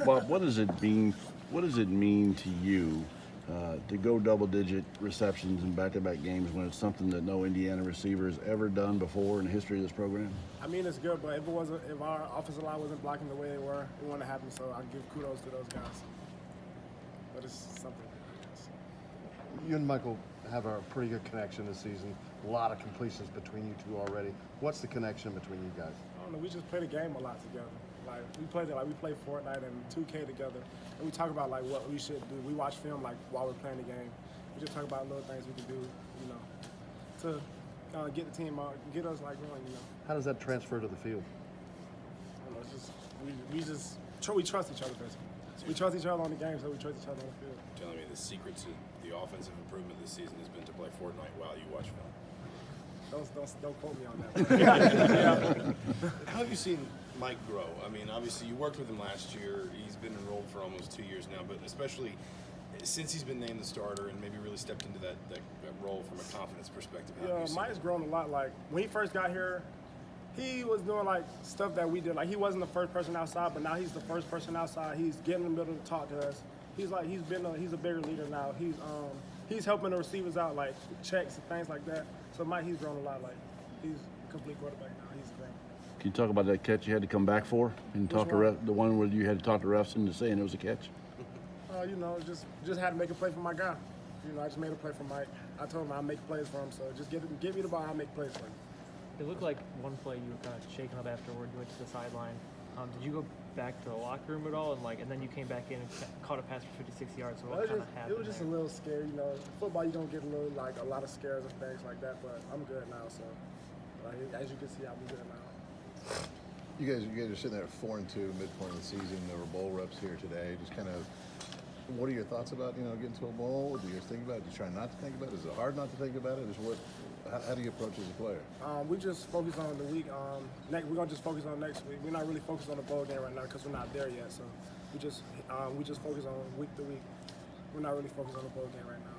Bob, what does it mean? What does it mean to you to go double-digit receptions in back-to-back games when it's something that no Indiana receiver has ever done before in the history of this program? I mean, it's good, but if our offensive line wasn't blocking the way they were, it wouldn't happen. So I give kudos to those guys. But it's something. I guess. You and Michael have a pretty good connection this season. A lot of completions between you two already. What's the connection between you guys? I don't know. We just play the game a lot together. Like we play Fortnite and 2K together, and we talk about like what we should do. We watch film like while we're playing the game. We just talk about little things we can do, you know, to get the team out, get us like going, you know. How does that transfer to the field? I don't know. It's just we trust each other basically. We trust each other on the game, so we trust each other on the field. Telling me the secret to the offensive improvement this season has been to play Fortnite while you watch film. Don't quote me on that. How have you seen Mike grow? I mean, obviously you worked with him last year. He's been enrolled for almost 2 years now, but especially since he's been named the starter and maybe really stepped into that role from a confidence perspective. Yeah, Mike's grown a lot. Like when he first got here, he was doing like stuff that we did. Like he wasn't the first person outside, but now he's the first person outside. He's getting in the middle to talk to us. He's a bigger leader now. He's helping the receivers out, like checks and things like that. So Mike, he's grown a lot. Like he's a complete quarterback now. He's grown. Can you talk about that catch you had to come back for and talk to the one where you had to talk to refs into saying it was a catch? You know, just had to make a play for my guy. You know, I just made a play for Mike. I told him I'll make plays for him. So just give me the ball, I'll make plays for him. It looked like one play you were kind of shaken up afterward. You went to the sideline. Did you go back to the locker room at all? And then you came back in and caught a pass for 56 yards. So what kind of happened? It was just there? a little scary. You know, football you don't get a lot of scares and things like that. But I'm good now. So as you can see, I'm good now. You guys are sitting there at 4-2, midpoint of the season. There were bowl reps here today. Just kind of, what are your thoughts about getting to a bowl? Do you guys think about it? Do you try not to think about it? Is it hard not to think about it? How do you approach it as a player? We just focus on the week. We're gonna just focus on next week. We're not really focused on the bowl game right now because we're not there yet. So we just focus on week to week. We're not really focused on the bowl game right now.